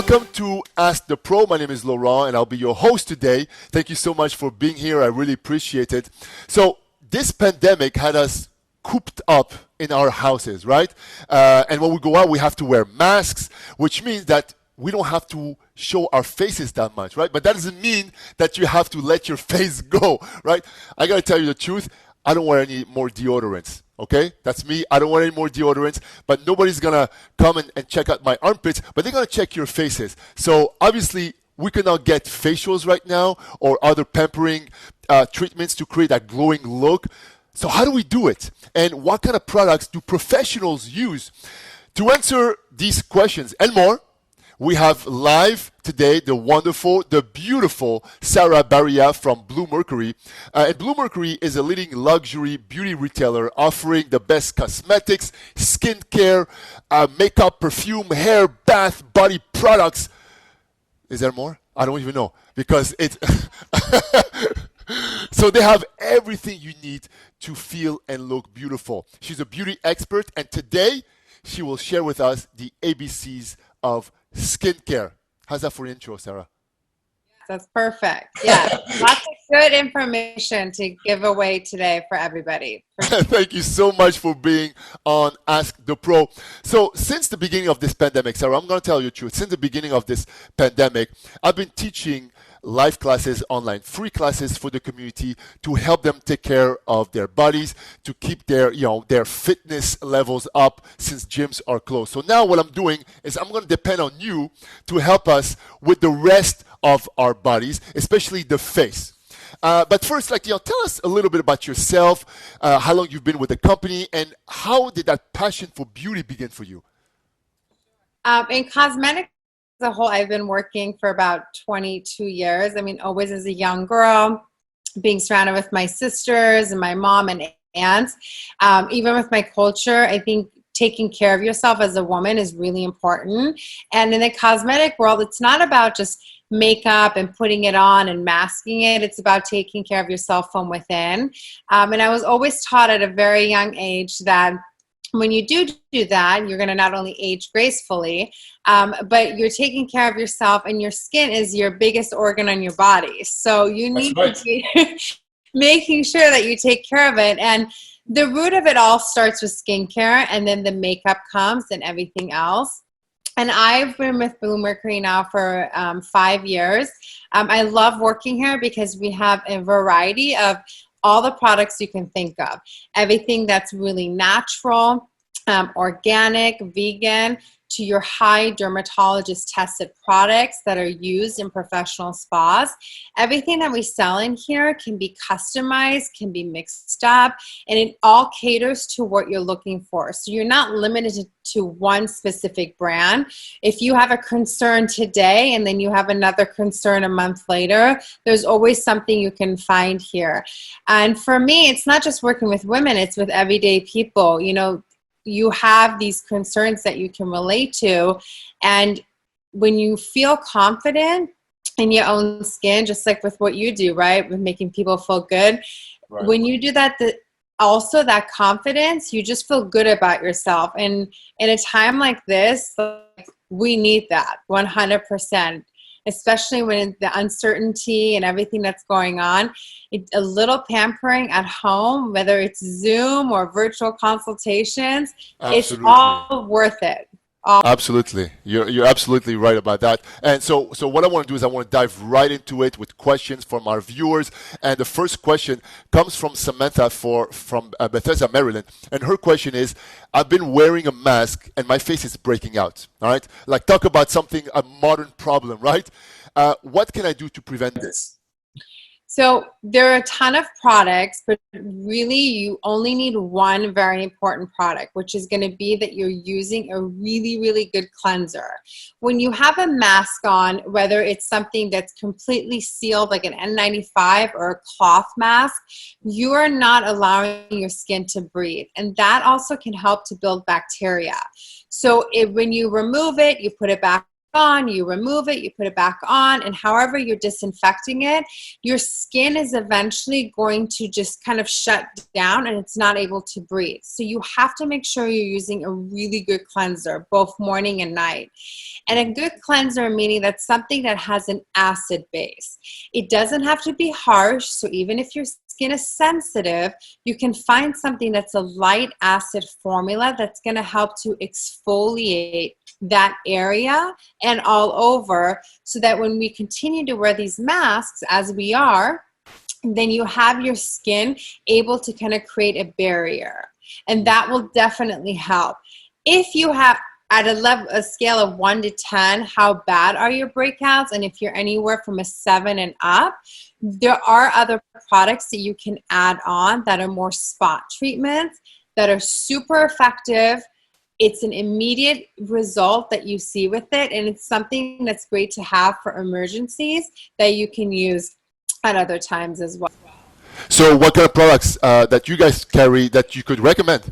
Welcome to Ask the Pro. My name is Laurent and I'll be your host today. Thank you so much for being here. I really appreciate it. So this pandemic had us cooped up in our houses, right? And when we go out, we have to wear masks, which means that we don't have to show our faces that much, right? But that doesn't mean that you have to let your face go, right? I gotta tell you the truth. I don't wear any more deodorants. Okay, that's me. I don't want any more deodorants, but nobody's gonna come and check out my armpits, but they're gonna check your faces. So obviously, we cannot get facials right now or other pampering treatments to create that glowing look. So how do we do it? And what kind of products do professionals use? To answer these questions and more, we have live today the wonderful, the beautiful Sara Biria from Bluemercury. And Bluemercury is a leading luxury beauty retailer offering the best cosmetics, skincare, makeup, perfume, hair, bath, body products. Is there more? I don't even know because it's... So they have everything you need to feel and look beautiful. She's a beauty expert and today she will share with us the ABCs of skincare. How's that for intro, Sara? That's perfect. Yeah, lots of good information to give away today for everybody. Thank you so much for being on Ask the Pro. So since the beginning of this pandemic, Sara, I'm going to tell you the truth. Since the beginning of this pandemic, I've been teaching live classes online, free classes for the community to help them take care of their bodies, to keep their, their fitness levels up since gyms are closed. So now what I'm doing is I'm going to depend on you to help us with the rest of our bodies, especially the face. But first, tell us a little bit about yourself, how long you've been with the company, and how did that passion for beauty begin for you? In cosmetics as a whole, I've been working for about 22 years. I mean, always as a young girl, being surrounded with my sisters and my mom and aunts. Even with my culture, I think taking care of yourself as a woman is really important. And in the cosmetic world, it's not about just makeup and putting it on and masking it. It's about taking care of yourself from within. And I was always taught at a very young age that when you do that, you're going to not only age gracefully, but you're taking care of yourself, and your skin is your biggest organ on your body. So you need to be making sure that you take care of it. And the root of it all starts with skincare, and then the makeup comes and everything else. And I've been with Bluemercury now for 5 years. I love working here because we have a variety of all the products you can think of. Everything that's really natural, organic, vegan, to your high dermatologist tested products that are used in professional spas. Everything that we sell in here can be customized, can be mixed up, and it all caters to what you're looking for. So you're not limited to one specific brand. If you have a concern today and then you have another concern a month later, there's always something you can find here. And for me, it's not just working with women, it's with everyday people. You have these concerns that you can relate to, and when you feel confident in your own skin, just like with what you do, right, with making people feel good, right. When you do that, also that confidence, you just feel good about yourself. And in a time like this, we need that 100%. Especially when the uncertainty and everything that's going on. A little pampering at home, whether it's Zoom or virtual consultations, It's all worth it. Absolutely. You're absolutely right about that. And so what I want to do is I want to dive right into it with questions from our viewers. And the first question comes from Samantha from Bethesda, Maryland. And her question is, I've been wearing a mask and my face is breaking out. All right. Talk about something, a modern problem, right? What can I do to prevent this? So there are a ton of products, but really you only need one very important product, which is going to be that you're using a really, really good cleanser. When you have a mask on, whether it's something that's completely sealed like an N95 or a cloth mask, you are not allowing your skin to breathe. And that also can help to build bacteria. So when you remove it, you put it back on, you remove it, you put it back on, and however you're disinfecting it, your skin is eventually going to just kind of shut down and it's not able to breathe. So you have to make sure you're using a really good cleanser, both morning and night. And a good cleanser, meaning that's something that has an acid base. It doesn't have to be harsh, so even if your skin is sensitive, you can find something that's a light acid formula that's going to help to exfoliate that area and all over, so that when we continue to wear these masks, as we are, then you have your skin able to kind of create a barrier, and that will definitely help. If you have at a scale of 1 to 10, how bad are your breakouts? And if you're anywhere from a 7 and up, there are other products that you can add on that are more spot treatments that are super effective. It's an immediate result that you see with it, and it's something that's great to have for emergencies that you can use at other times as well. So what kind of products that you guys carry that you could recommend?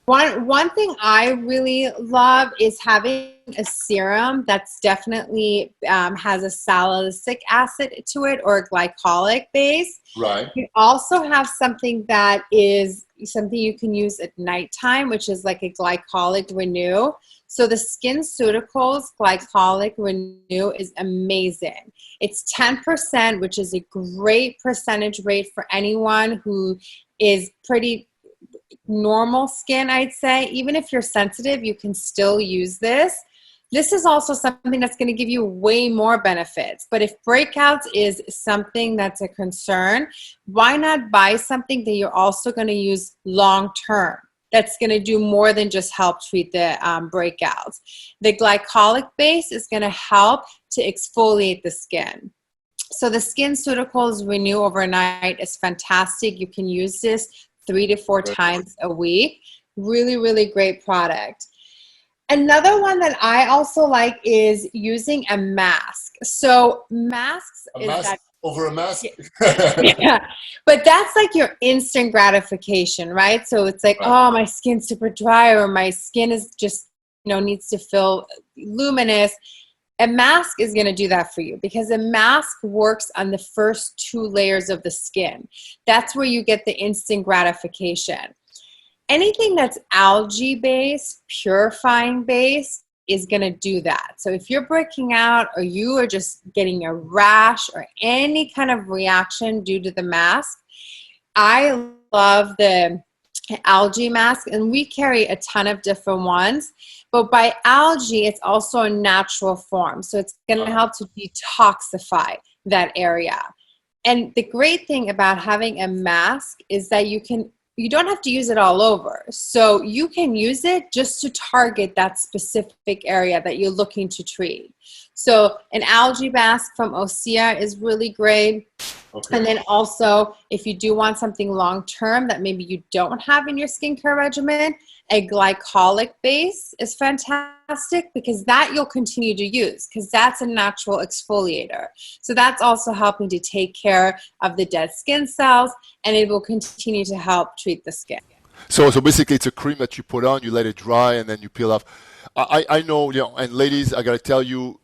One thing I really love is having a serum that's definitely has a salicylic acid to it or a glycolic base. Right. You also have something that is something you can use at nighttime, which is like a glycolic renew. So the SkinCeuticals glycolic renew is amazing. It's 10%, which is a great percentage rate for anyone who is pretty normal skin, I'd say. Even if you're sensitive, you can still use this. This is also something that's going to give you way more benefits. But if breakouts is something that's a concern, why not buy something that you're also going to use long term? That's going to do more than just help treat the breakouts. The glycolic base is going to help to exfoliate the skin. So the SkinCeuticals Renew Overnight is fantastic. You can use this 3 to 4 times a week. Really, really great product. Another one that I also like is using a mask. So masks A mask over a mask? Yeah, but that's like your instant gratification, right? So it's like, oh, my skin's super dry, or my skin is just, needs to feel luminous. A mask is going to do that for you, because a mask works on the first 2 layers of the skin. That's where you get the instant gratification. Anything that's algae based, purifying based, is going to do that. So if you're breaking out, or you are just getting a rash or any kind of reaction due to the mask, I love the algae mask, and we carry a ton of different ones. But by algae, it's also a natural form. So it's going to help to detoxify that area. And the great thing about having a mask is that you don't have to use it all over. So you can use it just to target that specific area that you're looking to treat. So an algae mask from Osea is really great. Okay. And then also, if you do want something long-term that maybe you don't have in your skincare regimen, a glycolic base is fantastic, because that you'll continue to use, because that's a natural exfoliator. So that's also helping to take care of the dead skin cells, and it will continue to help treat the skin. So basically, it's a cream that you put on, you let it dry, and then you peel off. I know, and ladies, I gotta tell you,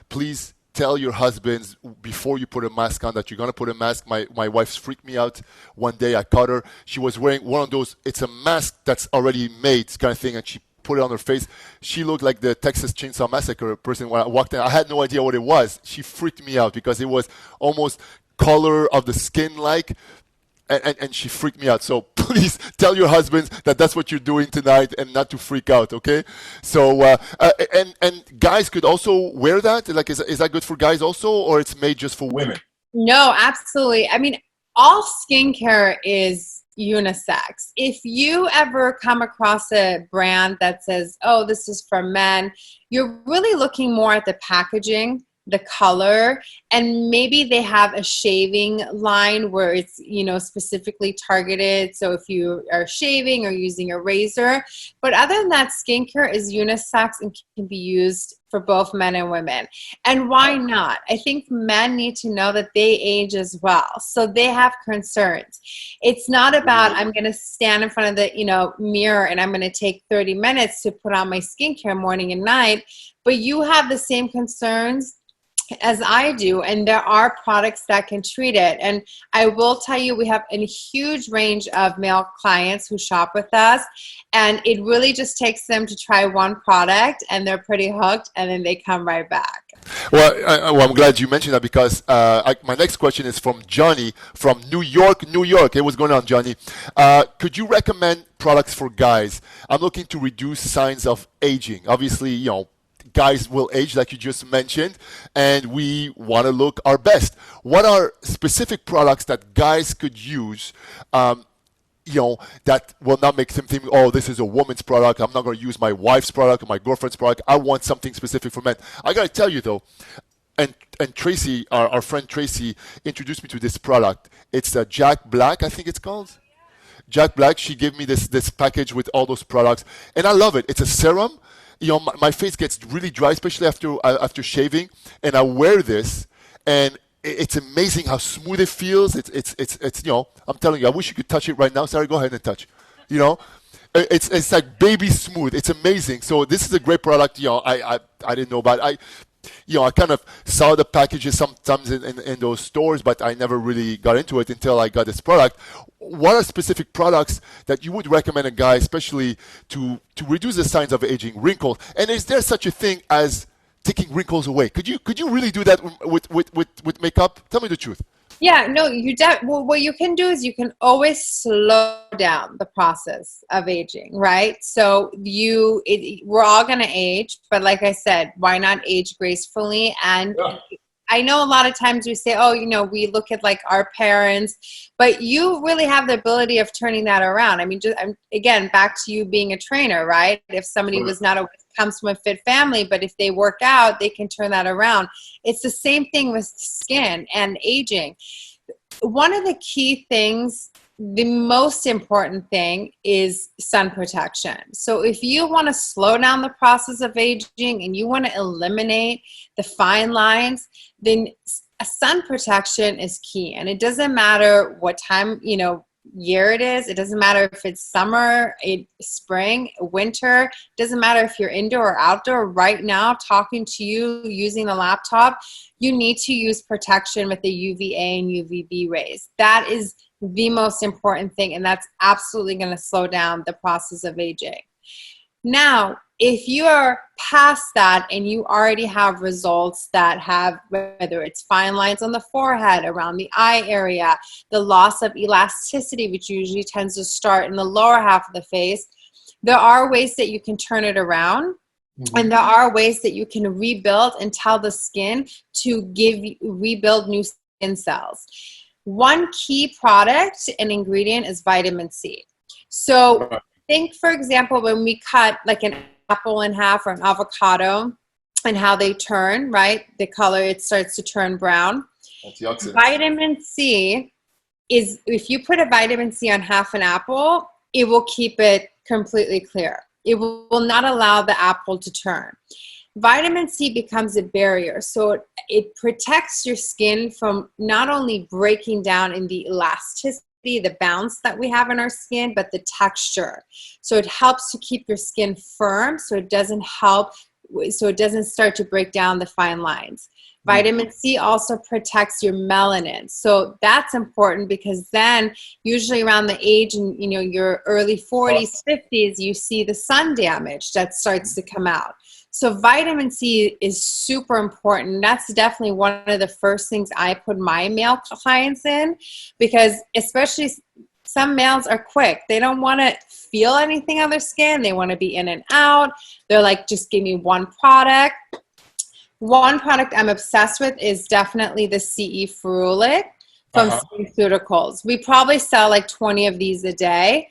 please tell your husbands before you put a mask on that you're gonna put a mask. My wife's freaked me out one day. I caught her. She was wearing one of those. It's a mask that's already made kind of thing, and she put it on her face. She looked like the Texas Chainsaw Massacre person when I walked in. I had no idea what it was. She freaked me out because it was almost color of the skin like. And she freaked me out. So please tell your husbands that that's what you're doing tonight, and not to freak out, okay? So and guys could also wear that. Like, is that good for guys also, or it's made just for women? No, absolutely. I mean, all skincare is unisex. If you ever come across a brand that says, "Oh, this is for men," you're really looking more at the packaging the color, and maybe they have a shaving line where it's, you know, specifically targeted. So if you are shaving or using a razor, but other than that, skincare is unisex and can be used for both men and women. And why not? I think men need to know that they age as well. So they have concerns. It's not about, I'm going to stand in front of the, you know, mirror and I'm going to take 30 minutes to put on my skincare morning and night, but you have the same concerns as I do, and there are products that can treat it. And I will tell you, we have a huge range of male clients who shop with us, and it really just takes them to try one product and they're pretty hooked, and then they come right back. Well, I'm glad you mentioned that because my next question is from Johnny from New York, New York. Hey, what's going on, Johnny? Could you recommend products for guys? I'm looking to reduce signs of aging. Obviously, you know, guys will age, like you just mentioned, and we want to look our best. What are specific products that guys could use, you know, that will not make them think, oh, this is a woman's product. I'm not going to use my wife's product or my girlfriend's product. I want something specific for men. I got to tell you, though, and Tracy, our friend Tracy, introduced me to this product. It's a Jack Black, I think it's called. Jack Black, she gave me this package with all those products, and I love it. It's a serum. You know, my face gets really dry, especially after shaving, and I wear this, and it's amazing how smooth it feels. It's you know, I'm telling you, I wish you could touch it right now. Sarah, go ahead and touch. You know, it's like baby smooth. It's amazing. So this is a great product. You know, I didn't know about. I kind of saw the packages sometimes in those stores, but I never really got into it until I got this product. What are specific products that you would recommend a guy, especially to reduce the signs of aging, wrinkles? And is there such a thing as taking wrinkles away? Could you really do that with makeup? Tell me the truth. Yeah, no, well, what you can do is you can always slow down the process of aging, right? So we're all going to age, but like I said, why not age gracefully? And yeah. I know a lot of times we say, oh, you know, we look at like our parents, but you really have the ability of turning that around. I mean, again, back to you being a trainer, right? If somebody was not comes from a fit family, but if they work out, they can turn that around. It's the same thing with skin and aging. One of the key things, the most important thing is sun protection. So if you want to slow down the process of aging and you want to eliminate the fine lines, then sun protection is key. And it doesn't matter what time, you know, year it is. It doesn't matter if it's summer, spring, winter. It doesn't matter if you're indoor or outdoor. Right now, talking to you using the laptop, you need to use protection with the UVA and UVB rays. That is the most important thing, and that's absolutely going to slow down the process of aging. Now, if you are past that and you already have results that have, whether it's fine lines on the forehead, around the eye area, the loss of elasticity, which usually tends to start in the lower half of the face, there are ways that you can turn it around. Mm-hmm. And there are ways that you can rebuild and tell the skin to rebuild new skin cells. One key product and ingredient is vitamin C. So think, for example, when we cut like an apple in half or an avocado and how they turn, right? The color, it starts to turn brown. Antioxidants. Vitamin C is, if you put a vitamin C on half an apple, it will keep it completely clear. It will not allow the apple to turn. Vitamin C becomes a barrier. So it protects your skin from not only breaking down in the elasticity, the bounce that we have in our skin, but the texture. So it helps to keep your skin firm, so it doesn't start to break down the fine lines. Vitamin C also protects your melanin. So that's important because then usually around the age in, you know, your early 40s, 50s, you see the sun damage that starts to come out. So vitamin C is super important. That's definitely one of the first things I put my male clients in, because especially some males are quick. They don't want to feel anything on their skin. They want to be in and out. They're like, just give me one product. One product I'm obsessed with is definitely the CE Ferulic from SkinCeuticals. We probably sell like 20 of these a day.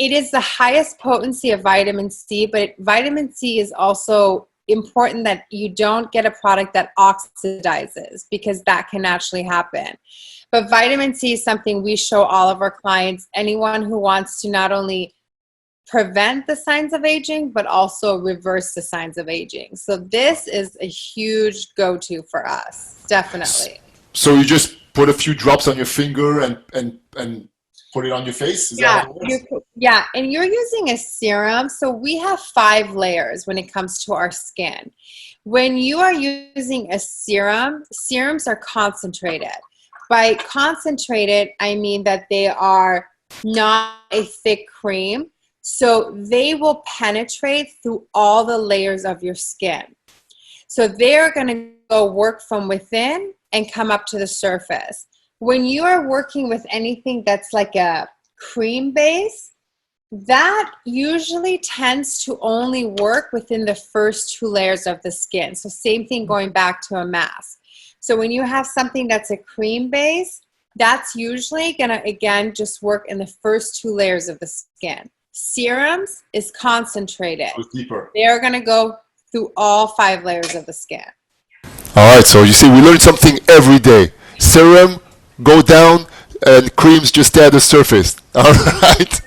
It is the highest potency of vitamin C, but vitamin C is also important that you don't get a product that oxidizes, because that can naturally happen. But vitamin C is something we show all of our clients, anyone who wants to not only prevent the signs of aging, but also reverse the signs of aging. So this is a huge go-to for us, definitely. So you just put a few drops on your finger and put it on your face? Is that how it works? Yeah, and you're using a serum. So we have 5 layers when it comes to our skin. When you are using a serum, serums are concentrated. By concentrated, I mean that they are not a thick cream. So they will penetrate through all the layers of your skin. So they're going to go work from within and come up to the surface. When you are working with anything that's like a cream base, that usually tends to only work within the first 2 layers of the skin. So same thing going back to a mask. So when you have something that's a cream base, that's usually going to, again, just work in the first 2 layers of the skin. Serums is concentrated. Goes deeper. They're going to go through all 5 layers of the skin. All right, so you see, we learn something every day. Serum, go down, and creams just stay at the surface. All right.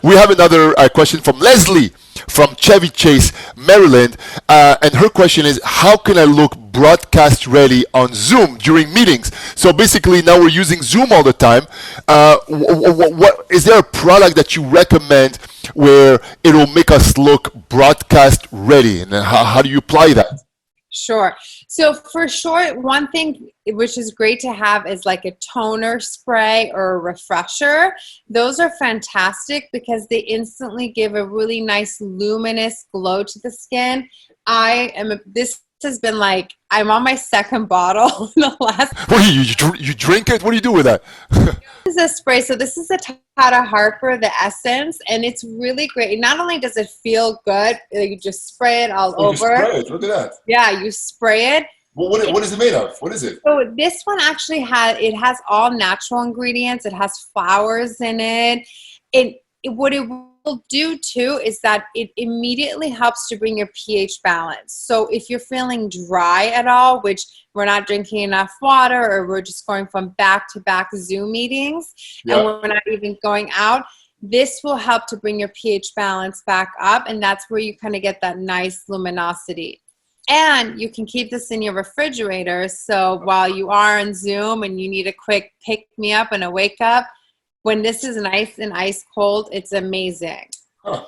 We have another question from Leslie from Chevy Chase, Maryland. And her question is, how can I look broadcast ready on Zoom during meetings? So basically, now we're using Zoom all the time. What is there a product that you recommend where it will make us look broadcast ready? And how do you apply that? Sure. So for sure, one thing which is great to have is like a toner spray or a refresher. Those are fantastic because they instantly give a really nice luminous glow to the skin. This has been like, I'm on my 2nd bottle in the last. What do you drink it? What do you do with that? This is a spray. So this is a Tata Harper, the essence, and it's really great. Not only does it feel good, you just spray it all over. You spray it. Look at that. Yeah, you spray it. Well, what is it made of? What is it? So this one actually has all natural ingredients. It has flowers in it. What it will do too is that it immediately helps to bring your pH balance. So if you're feeling dry at all, which we're not drinking enough water, or we're just going from back-to-back Zoom meetings, and we're not even going out, this will help to bring your pH balance back up, and that's where you kind of get that nice luminosity. And you can keep this in your refrigerator, so while you are on Zoom and you need a quick pick-me-up and a wake-up, when this is nice and ice cold, it's amazing. Huh.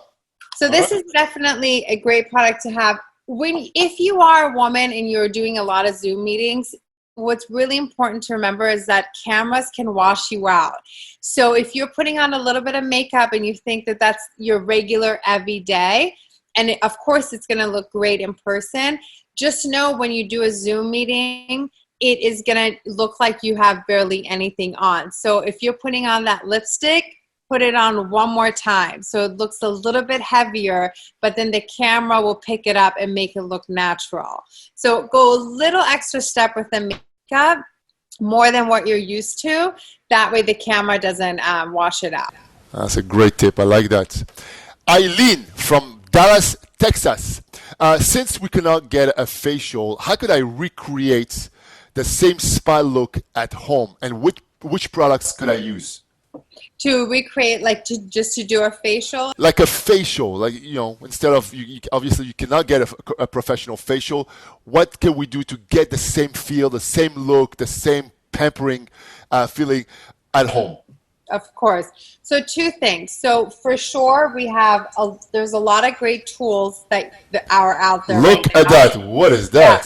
So this is definitely a great product to have. If you are a woman and you're doing a lot of Zoom meetings, what's really important to remember is that cameras can wash you out. So if you're putting on a little bit of makeup and you think that that's your regular everyday, and of course it's going to look great in person, just know when you do a Zoom meeting, it is going to look like you have barely anything on. So if you're putting on that lipstick, put it on one more time. So it looks a little bit heavier, but then the camera will pick it up and make it look natural. So go a little extra step with the makeup, more than what you're used to. That way the camera doesn't wash it out. That's a great tip. I like that. Eileen from Dallas, Texas. Since we cannot get a facial, how could I recreate the same spa look at home, and which products could I use? To recreate, like to do a facial? Like a facial, like, instead of, obviously you cannot get a professional facial. What can we do to get the same feel, the same look, the same pampering feeling at home? Of course. So 2 things. So for sure, there's a lot of great tools that are out there. Look right at that. What is that?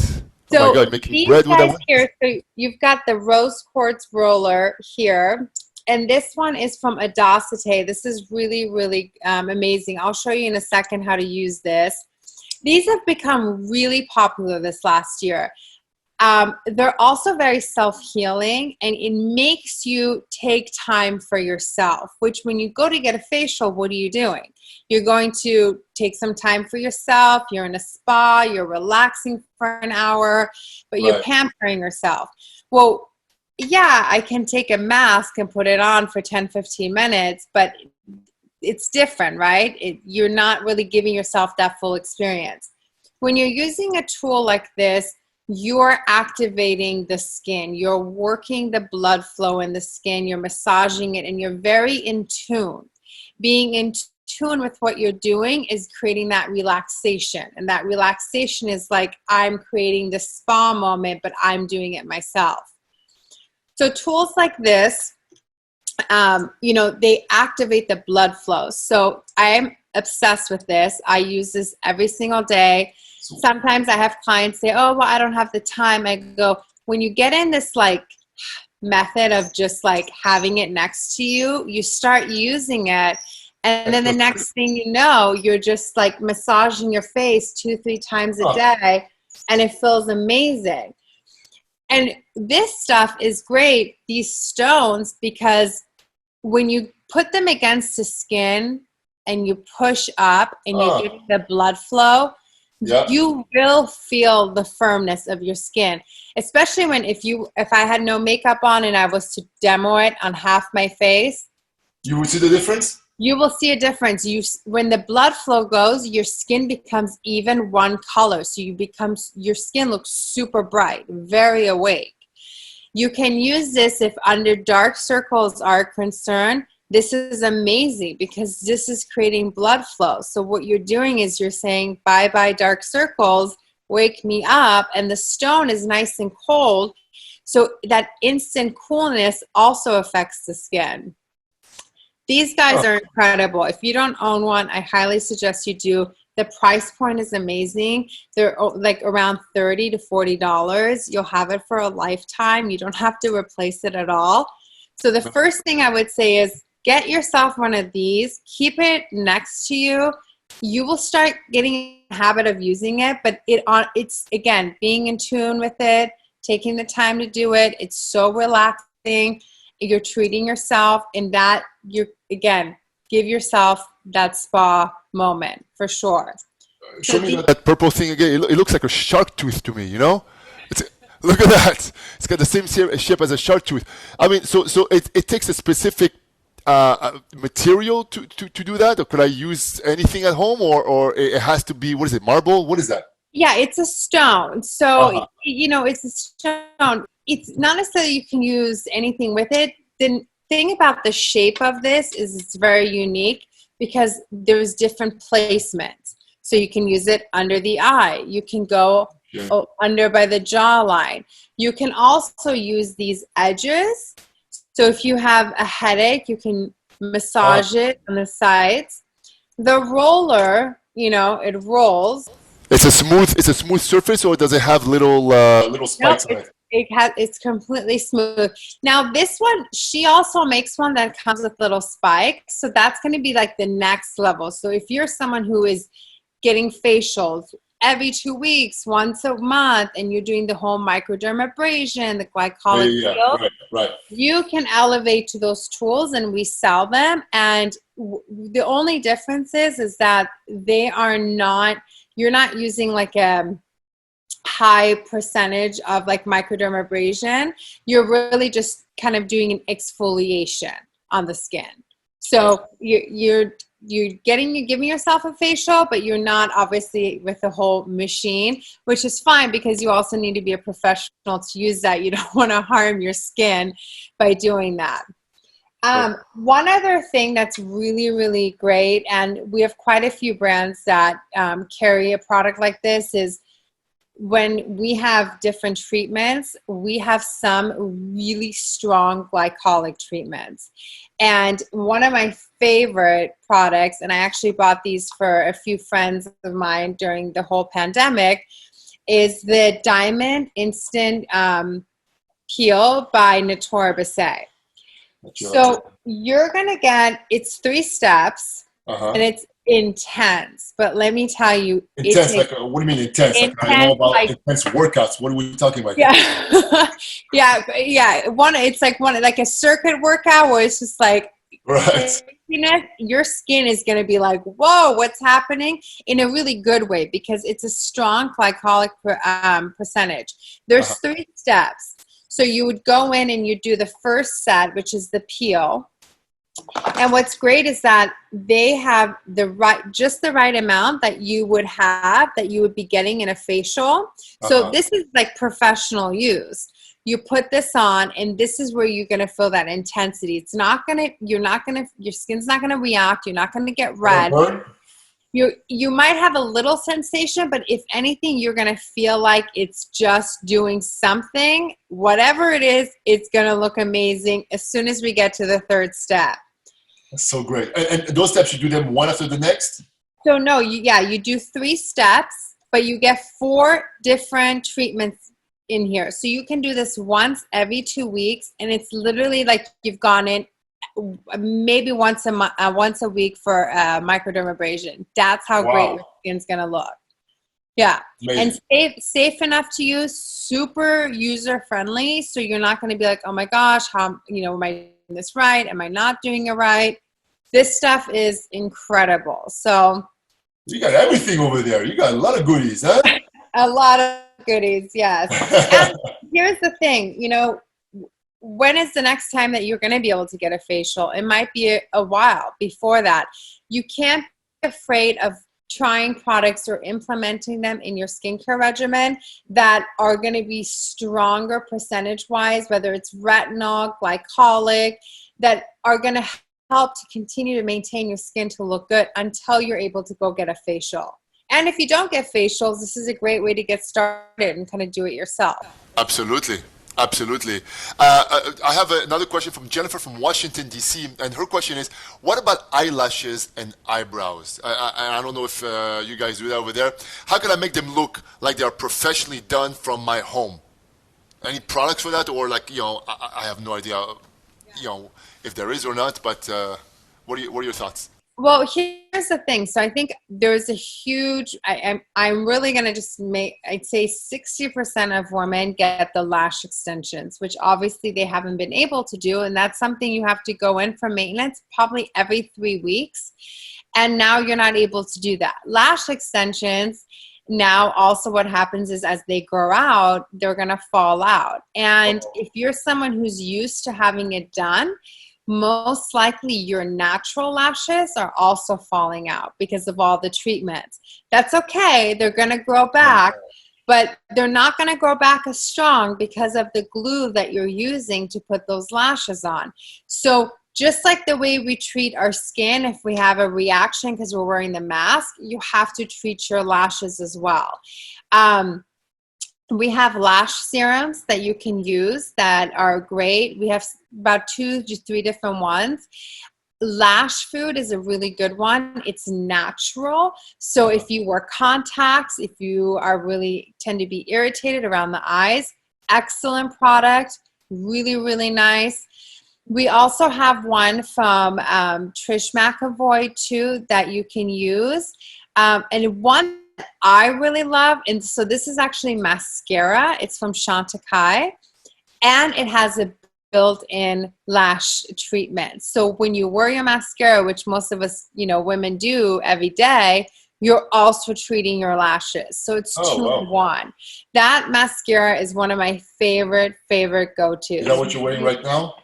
Yeah. Oh my God, making bread with that. Here, so you've got the rose quartz roller here, and this one is from Audacity. This is really, really amazing. I'll show you in a second how to use this. These have become really popular this last year. They're also very self-healing, and it makes you take time for yourself, which when you go to get a facial, what are you doing? You're going to take some time for yourself. You're in a spa. You're relaxing for an hour, but you're pampering yourself. Well, yeah, I can take a mask and put it on for 10, 15 minutes, but it's different, right? You're not really giving yourself that full experience. When you're using a tool like this, you're activating the skin, you're working the blood flow in the skin, you're massaging it, and you're very in tune. Being in tune with what you're doing is creating that relaxation. And that relaxation is like, I'm creating the spa moment, but I'm doing it myself. So tools like this, they activate the blood flow. So I'm obsessed with this. I use this every single day. Sometimes I have clients say, oh, well, I don't have the time. I go, when you get in this like method of just like having it next to you, you start using it. And then the next thing you know, you're just like massaging your face 2-3 times a day, and it feels amazing. And this stuff is great, these stones, because when you put them against the skin and you push up and you get the blood flow, you will feel the firmness of your skin. Especially if I had no makeup on and I was to demo it on half my face. You would see the difference? You will see a difference. When the blood flow goes, your skin becomes even one color. So your skin looks super bright, very awake. You can use this if under dark circles are concerned. This is amazing because this is creating blood flow. So what you're doing is you're saying, bye-bye dark circles, wake me up. And the stone is nice and cold. So that instant coolness also affects the skin. These guys are incredible. If you don't own one, I highly suggest you do. The price point is amazing. They're like around $30 to $40. You'll have it for a lifetime. You don't have to replace it at all. So the first thing I would say is get yourself one of these. Keep it next to you. You will start getting a habit of using it, but it's again, being in tune with it, taking the time to do it. It's so relaxing. You're treating yourself, and that again, give yourself that spa moment for sure. Show me that purple thing again. It looks like a shark tooth to me, Look at that. It's got the same shape as a shark tooth. I mean, so it takes a specific material to do that? Or could I use anything at home, or it has to be, what is it, marble? What is that? Yeah, it's a stone. So, it's a stone. It's not necessarily you can use anything with it. The thing about the shape of this is it's very unique because there's different placements. So you can use it under the eye. You can go under by the jawline. You can also use these edges. So if you have a headache, you can massage it on the sides. The roller, it rolls. It's a smooth surface, or does it have little spikes on it? It's completely smooth. Now this one, she also makes one that comes with little spikes. So that's going to be like the next level. So if you're someone who is getting facials every 2 weeks, once a month, and you're doing the whole microdermabrasion, the glycolic peel, right. You can elevate to those tools, and we sell them. And the only difference is that you're not using like a high percentage of like microdermabrasion. You're really just kind of doing an exfoliation on the skin. So you're giving yourself a facial, but you're not obviously with the whole machine, which is fine because you also need to be a professional to use that. You don't want to harm your skin by doing that. One other thing that's really, really great, and we have quite a few brands that carry a product like this, is when we have different treatments, we have some really strong glycolic treatments. And one of my favorite products, and I actually bought these for a few friends of mine during the whole pandemic, is the Diamond Instant Peel by Natura Bissé. So you're going to it's 3 steps, and it's intense. But let me tell you. Intense? What do you mean intense? I know about intense workouts. What are we talking about? Yeah. yeah. It's like a circuit workout where it's just like, your skin is going to be like, whoa, what's happening? In a really good way, because it's a strong glycolic percentage. There's 3 steps. So you would go in and you do the first set, which is the peel. And what's great is that they have just the right amount that you would be getting in a facial. So this is like professional use. You put this on, and this is where you're gonna feel that intensity. Your skin's not gonna react. You're not gonna get red. You might have a little sensation, but if anything, you're going to feel like it's just doing something. Whatever it is, it's going to look amazing as soon as we get to the third step. That's so great. And those steps, you do them one after the next? So no, you do 3 steps, but you get 4 different treatments in here. So you can do this once every 2 weeks, and it's literally like you've gone in maybe once a week for microdermabrasion. That's how great your skin's gonna look. Yeah. Amazing. And safe enough to use, super user friendly. So you're not gonna be like, oh my gosh, how am I doing this right? Am I not doing it right? This stuff is incredible. So you got everything over there. You got a lot of goodies, huh? A lot of goodies, yes. And here's the thing, when is the next time that you're going to be able to get a facial? It might be a while before that. You can't be afraid of trying products or implementing them in your skincare regimen that are going to be stronger percentage-wise, whether it's retinol, glycolic, that are going to help to continue to maintain your skin to look good until you're able to go get a facial. And if you don't get facials, this is a great way to get started and kind of do it yourself. Absolutely. Absolutely. I have another question from Jennifer from Washington, D.C., and her question is, what about eyelashes and eyebrows? I don't know if you guys do that over there. How can I make them look like they are professionally done from my home? Any products for that? Or I have no idea, if there is or not, but what are your thoughts? Well, here's the thing. So I think there's a huge, I'm really going to just I'd say 60% of women get the lash extensions, which obviously they haven't been able to do. And that's something you have to go in for maintenance probably every 3 weeks. And now you're not able to do that. Lash extensions, now also what happens is as they grow out, they're going to fall out. And if you're someone who's used to having it done, most likely your natural lashes are also falling out because of all the treatments. That's okay. They're going to grow back, but they're not going to grow back as strong because of the glue that you're using to put those lashes on. So just like the way we treat our skin, if we have a reaction because we're wearing the mask, you have to treat your lashes as well. We have lash serums that you can use that are great. We have about 2 to 3 different ones. Lash food is a really good one. It's natural. So if you wear contacts, if you tend to be irritated around the eyes, excellent product, really, really nice. We also have one from Trish McAvoy too that you can use. And one I really love, and so this is actually mascara. It's from Chantecaille, and it has a built-in lash treatment. So when you wear your mascara, which most of us, women do every day, you're also treating your lashes. So it's 2 in 1. That mascara is one of my favorite go-tos. Is that what you're wearing right now?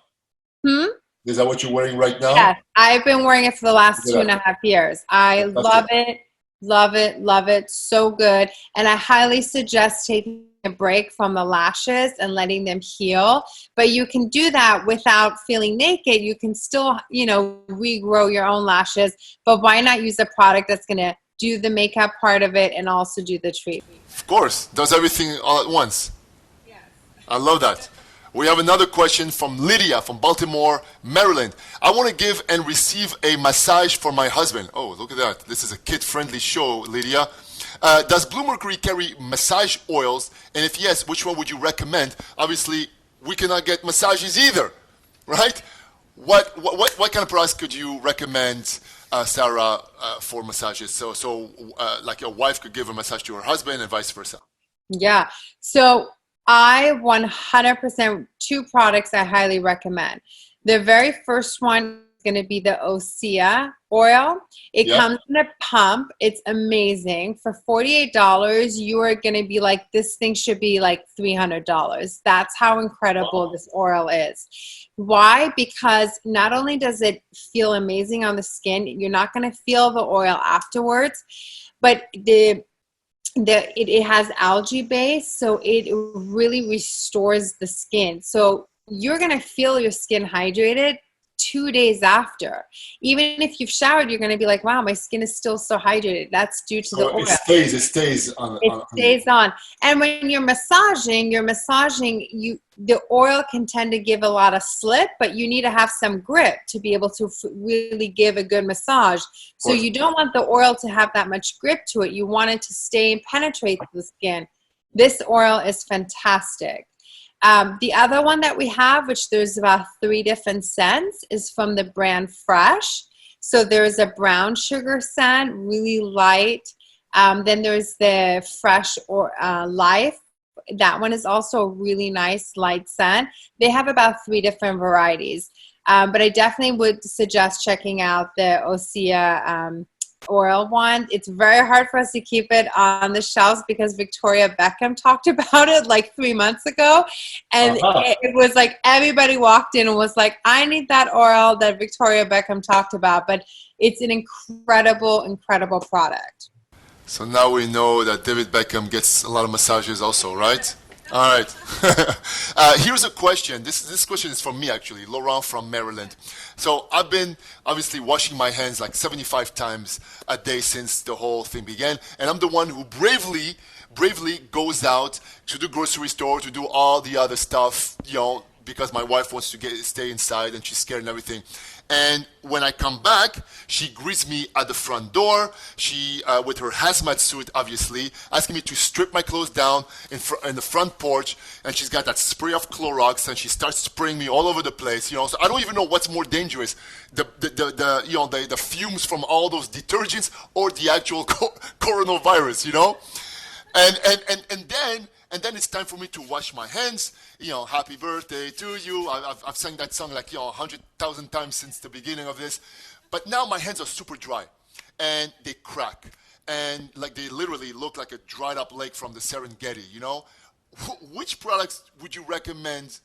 Is that what you're wearing right now? Yes, I've been wearing it for the last 2.5 years. I love it. Love it, love it, so good. And I highly suggest taking a break from the lashes and letting them heal. But you can do that without feeling naked. You can still, regrow your own lashes. But why not use a product that's going to do the makeup part of it and also do the treatment? Of course, does everything all at once. Yes. I love that. We have another question from Lydia from Baltimore, Maryland. I want to give and receive a massage for my husband. Oh, look at that. This is a kid-friendly show, Lydia. Does Bluemercury carry massage oils? And if yes, which one would you recommend? Obviously, we cannot get massages either, right? What kind of products could you recommend, Sara, for massages? So like a wife could give a massage to her husband and vice versa. Yeah. So I 100%, 2 products I highly recommend. The very first one going to be the Osea oil. It Yeah. comes in a pump. It's amazing. For $48, you are going to be like, this thing should be like $300. That's how incredible this oil is. Why? Because not only does it feel amazing on the skin, you're not going to feel the oil afterwards, but it has algae base, so it really restores the skin. So you're going to feel your skin hydrated 2 days after. Even if you've showered, you're going to be like, wow, my skin is still so hydrated. That's due to the oil. It stays on. It stays on. And when you're massaging, the oil can tend to give a lot of slip, but you need to have some grip to be able to really give a good massage. So you don't want the oil to have that much grip to it. You want it to stay and penetrate the skin. This oil is fantastic. The other one that we have, which there's about 3 different scents, is from the brand Fresh. So there's a brown sugar scent, really light. Then there's the Fresh or Life. That one is also a really nice light scent. They have about 3 different varieties. But I definitely would suggest checking out the Osea oil one. It's very hard for us to keep it on the shelves because Victoria Beckham talked about it like 3 months ago. And it was like everybody walked in and was like, I need that oil that Victoria Beckham talked about. But it's an incredible, incredible product. So now we know that David Beckham gets a lot of massages also, right? All right. Here's a question. This question is from me, actually. Laurent from Maryland. So I've been obviously washing my hands like 75 times a day since the whole thing began. And I'm the one who bravely goes out to the grocery store to do all the other stuff, because my wife wants to stay inside and she's scared and everything. And when I come back, she greets me at the front door. She, with her hazmat suit, obviously, asking me to strip my clothes down in the front porch. And she's got that spray of Clorox, and she starts spraying me all over the place. So I don't even know what's more dangerous: the fumes from all those detergents or the actual coronavirus. And then it's time for me to wash my hands. Happy birthday to you. I've sang that song like 100,000 times since the beginning of this. But now my hands are super dry, and they crack, and like they literally look like a dried up lake from the Serengeti. Which products would you recommend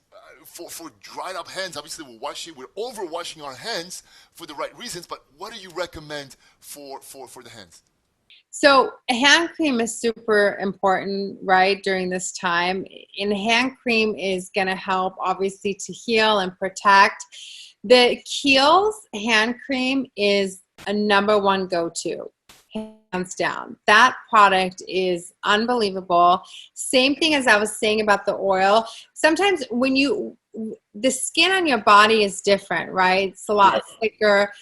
for dried up hands? Obviously, we're overwashing our hands for the right reasons. But what do you recommend for the hands? So hand cream is super important, right, during this time. And hand cream is going to help, obviously, to heal and protect. The Kiehl's hand cream is a number 1 go-to, hands down. That product is unbelievable. Same thing as I was saying about the oil. Sometimes the skin on your body is different, right? It's a lot thicker.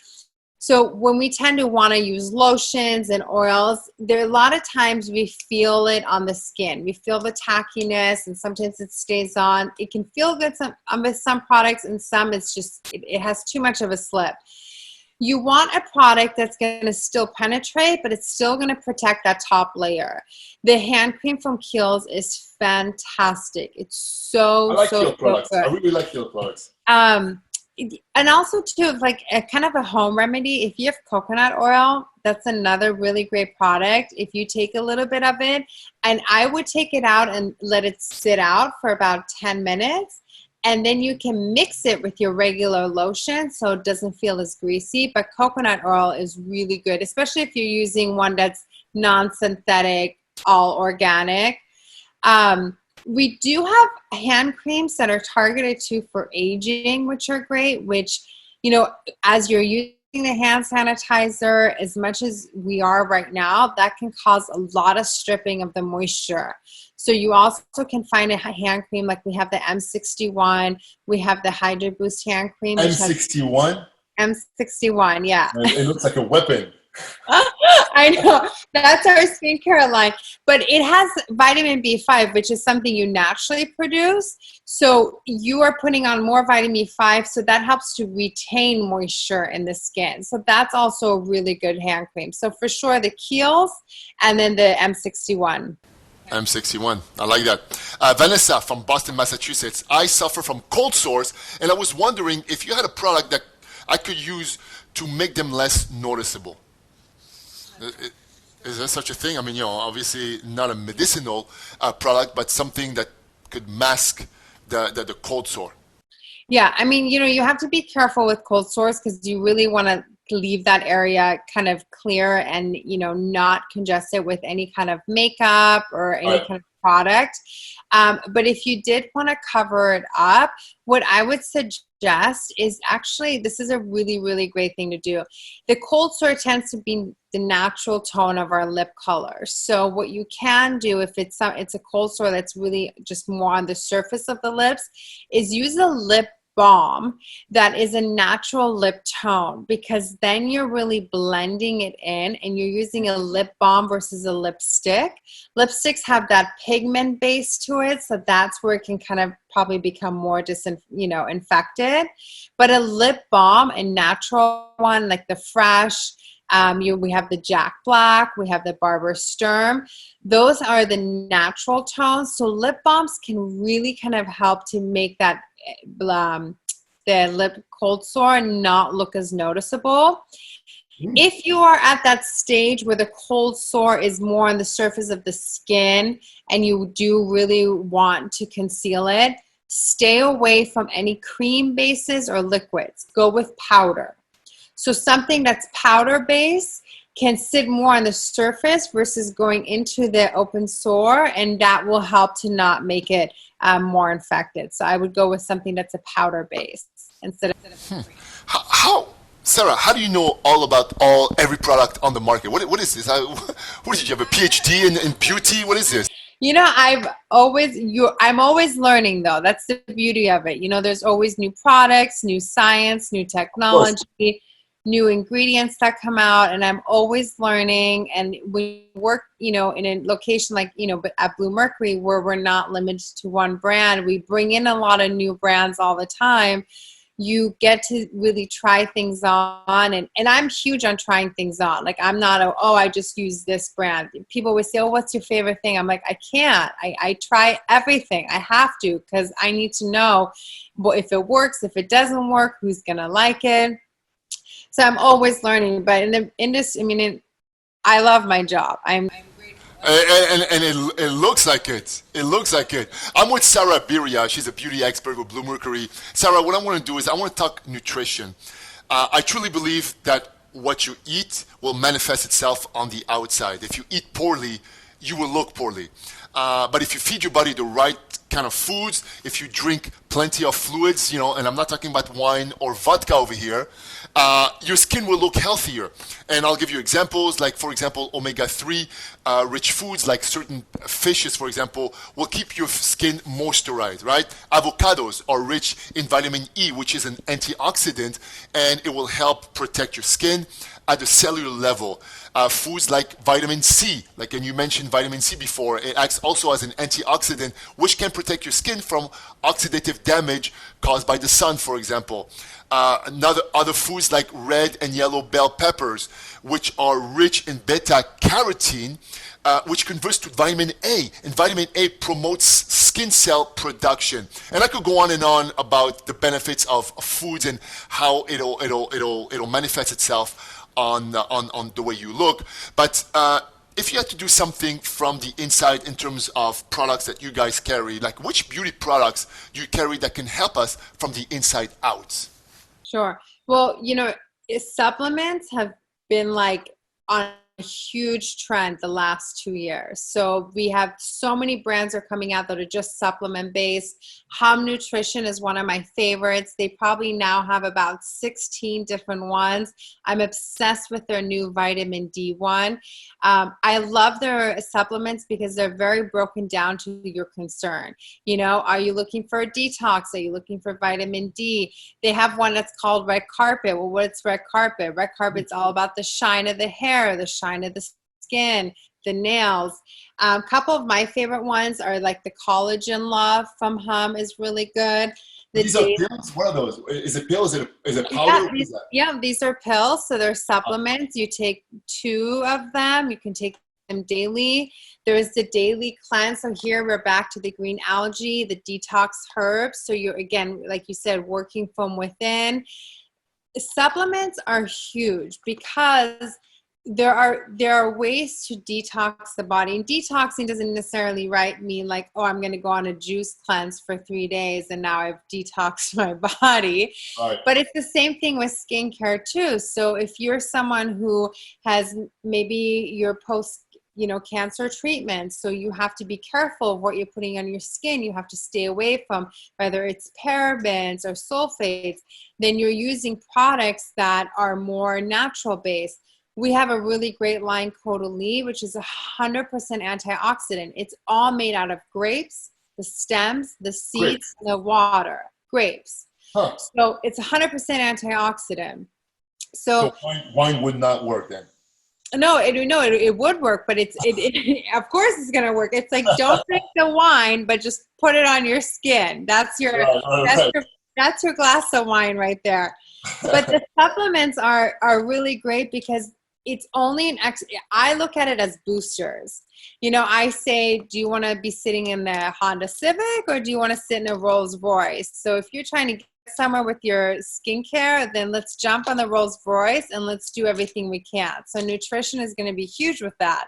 So when we tend to want to use lotions and oils, there are a lot of times we feel it on the skin. We feel the tackiness, and sometimes it stays on. It can feel good with some products, and some it's just, it has too much of a slip. You want a product that's going to still penetrate, but it's still going to protect that top layer. The hand cream from Kiehl's is fantastic. It's so Kiehl products. good. I really like Kiehl products. And also too, like a kind of a home remedy, if you have coconut oil, that's another really great product. If you take a little bit of it, and I would take it out and let it sit out for about 10 minutes, and then you can mix it with your regular lotion so it doesn't feel as greasy. But coconut oil is really good, especially if you're using one that's non-synthetic, all organic. We do have hand creams that are targeted for aging, which are great, which, as you're using the hand sanitizer, as much as we are right now, that can cause a lot of stripping of the moisture. So you also can find a hand cream, like we have the M61, we have the Hydro Boost hand cream. M61? M61, yeah. It looks like a weapon. I know, that's our skincare line, but it has vitamin B5, which is something you naturally produce. So you are putting on more vitamin B5, so that helps to retain moisture in the skin. So that's also a really good hand cream. So for sure, the Kiehl's and then the M61. M61. I like that. Vanessa from Boston, Massachusetts. I suffer from cold sores, and I was wondering if you had a product that I could use to make them less noticeable? Is there such a thing? I mean, obviously not a medicinal product, but something that could mask the cold sore. Yeah, I mean, you have to be careful with cold sores because you really want to leave that area kind of clear and, not congested with any kind of makeup or any Right. kind of product. But if you did want to cover it up, what I would suggest is actually, this is a really, really great thing to do. The cold sore tends to be the natural tone of our lip color. So what you can do if it's a cold sore that's really just more on the surface of the lips is use a lip balm that is a natural lip tone, because then you're really blending it in and you're using a lip balm versus a lipstick. Lipsticks have that pigment base to it, so that's where it can kind of probably become more infected. But a lip balm, a natural one like the Fresh, we have the Jack Black, we have the Barber Sturm. Those are the natural tones. So lip balms can really kind of help to make that the lip cold sore not look as noticeable. If you are at that stage where the cold sore is more on the surface of the skin and you do really want to conceal it, stay away from any cream bases or liquids. Go with powder. So something that's powder based can sit more on the surface versus going into the open sore, and that will help to not make it more infected. So I would go with something that's a powder base instead of cream. How, Sarah? How do you know all about every product on the market? What is this? What did you have a PhD in beauty? What is this? I'm always learning though. That's the beauty of it. There's always new products, new science, new technology, new ingredients that come out, and I'm always learning. And we work, in a location like, at Bluemercury, where we're not limited to one brand. We bring in a lot of new brands all the time. You get to really try things on, and I'm huge on trying things on. Like, I'm not I just use this brand. People always say, oh, what's your favorite thing? I'm like, I can't. I try everything. I have to, because I need to know if it works, if it doesn't work, who's gonna like it. So I'm always learning. But I love my job. I'm grateful. And it looks like it. It looks like it. I'm with Sara Biria. She's a beauty expert with Bluemercury. Sarah, what I want to do is I want to talk nutrition. I truly believe that what you eat will manifest itself on the outside. If you eat poorly, you will look poorly. But if you feed your body the right kind of foods, if you drink plenty of fluids, and I'm not talking about wine or vodka over here, your skin will look healthier. And I'll give you examples, like, for example, omega-3 rich foods, like certain fishes, for example, will keep your skin moisturized, right? Avocados are rich in vitamin E, which is an antioxidant, and it will help protect your skin at the cellular level. Foods like vitamin C, and you mentioned vitamin C before, it acts also as an antioxidant, which can protect your skin from oxidative damage caused by the sun, for example. Other foods like red and yellow bell peppers, which are rich in beta carotene, which converts to vitamin A, and vitamin A promotes skin cell production. And I could go on and on about the benefits of foods and how it'll manifest itself on the way you look. But if you had to do something from the inside in terms of products that you guys carry, like, which beauty products do you carry that can help us from the inside out? Sure. Well, supplements have been on a huge trend the last 2 years. So we have so many brands are coming out that are just supplement based. Hum Nutrition is one of my favorites. They probably now have about 16 different ones. I'm obsessed with their new vitamin D one. I love their supplements because they're very broken down to your concern. Are you looking for a detox? Are you looking for vitamin D? They have one that's called Red Carpet. Well, what's Red Carpet? Red Carpet's all about the shine of the hair, the shine of the skin, the nails. A couple of my favorite ones are like the Collagen Love from Hum is really good. These are pills? What are those? Is it pills? Is it powder? These are pills. So they're supplements. You take 2 of them. You can take them daily. There's the daily cleanse. So here we're back to the green algae, the detox herbs. So you're, again, like you said, working from within. Supplements are huge because there are ways to detox the body, and detoxing doesn't necessarily mean like, oh, I'm going to go on a juice cleanse for 3 days and now I've detoxed my body. Right. But it's the same thing with skincare too. So if you're someone who has maybe your post cancer treatment, so you have to be careful of what you're putting on your skin. You have to stay away from whether it's parabens or sulfates. Then you're using products that are more natural based. We have a really great line, Caudalie, which is 100% antioxidant. It's all made out of grapes, the stems, the seeds, and the water. Grapes. Huh. So it's 100% antioxidant. So wine would not work then? No, it would work, but it of course it's gonna work. It's like, don't drink the wine, but just put it on your skin. That's your that's your glass of wine right there. But the supplements are really great because it's only I look at it as boosters. I say, do you want to be sitting in the Honda Civic or do you want to sit in a Rolls Royce? So if you're trying to get somewhere with your skincare, then let's jump on the Rolls Royce and let's do everything we can. So nutrition is going to be huge with that.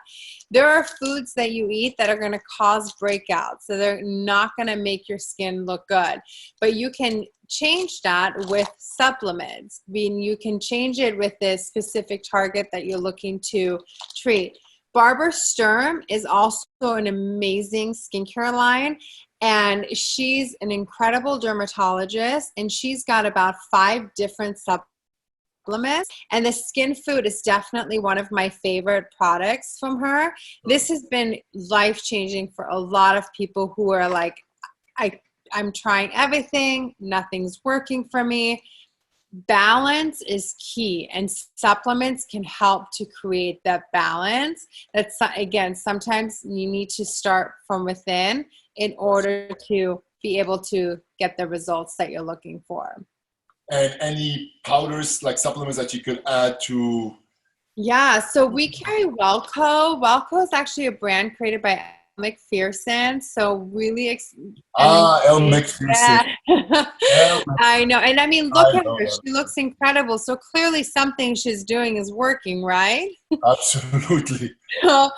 There are foods that you eat that are going to cause breakouts. So they're not going to make your skin look good. But you can change that with supplements. I mean, you can change it with this specific target that you're looking to treat. Barbara Sturm is also an amazing skincare line, and she's an incredible dermatologist, and she's got about 5 different supplements, and the skin food is definitely one of my favorite products from her. This has been life-changing for a lot of people who are like, I'm trying everything, nothing's working for me. Balance is key, and supplements can help to create that balance. That's, again, sometimes you need to start from within in order to be able to get the results that you're looking for. And any powders, like supplements that you could add to? Yeah, so we carry Wellco. Wellco is actually a brand created by Elle McPherson. So really, Elle McPherson. Yeah. I know. And I mean, look at her. She looks incredible. So clearly something she's doing is working, right? Absolutely. So,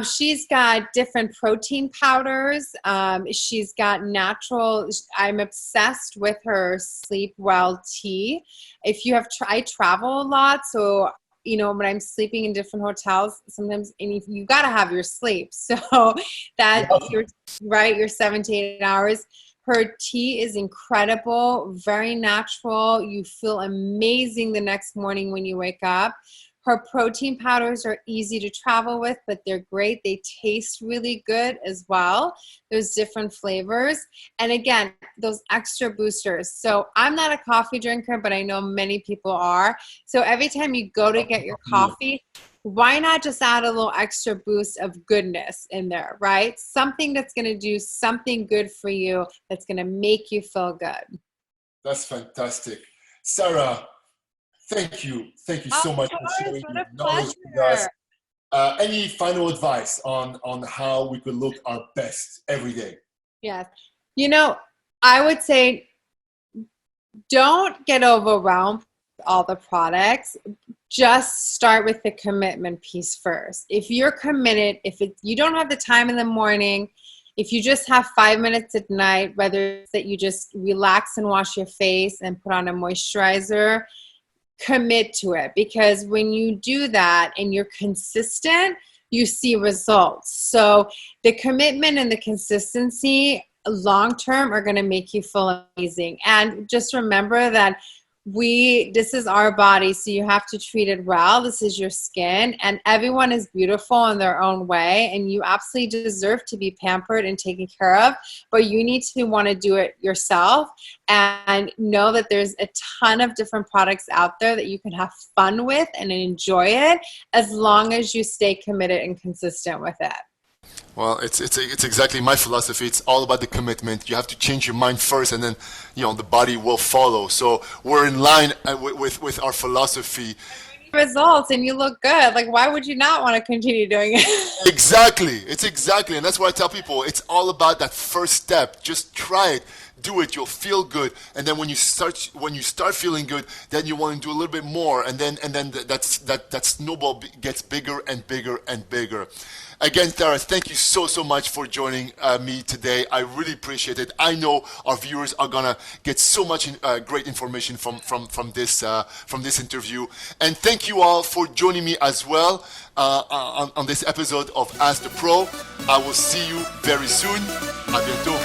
she's got different protein powders. She's got natural. I'm obsessed with her Sleep Well tea. If you have, I travel a lot, so when I'm sleeping in different hotels, sometimes you got to have your sleep. So that your 7 to 8 hours. Her tea is incredible, very natural. You feel amazing the next morning when you wake up. Her protein powders are easy to travel with, but they're great. They taste really good as well. There's different flavors. And again, those extra boosters. So I'm not a coffee drinker, but I know many people are. So every time you go to get your coffee, why not just add a little extra boost of goodness in there, right? Something that's going to do something good for you, that's going to make you feel good. That's fantastic. Sara, thank you. Thank you so much for sharing your knowledge with us. Any final advice on how we could look our best every day? Yes. I would say don't get overwhelmed with all the products. Just start with the commitment piece first. If you're committed, you don't have the time in the morning, if you just have 5 minutes at night, whether it's that you just relax and wash your face and put on a moisturizer, commit to it. Because when you do that and you're consistent, you see results. So the commitment and the consistency long term are going to make you feel amazing. And just remember that this is our body, so you have to treat it well. This is your skin, and everyone is beautiful in their own way, and you absolutely deserve to be pampered and taken care of, but you need to want to do it yourself and know that there's a ton of different products out there that you can have fun with and enjoy it, as long as you stay committed and consistent with it. Well, it's exactly my philosophy. It's all about the commitment. You have to change your mind first, and then the body will follow. So we're in line with our philosophy. Results and you look good. Like, why would you not want to continue doing it? Exactly. And that's what I tell people. It's all about that first step. Just try it. do it, you'll feel good, and then when you start feeling good, then you want to do a little bit more, and then that snowball gets bigger and bigger and bigger. Again, Saras, thank you so much for joining me today. I really appreciate it. I know our viewers are gonna get so much great information from this interview. And thank you all for joining me as well on this episode of Ask the Pro. I will see you very soon. À bientôt.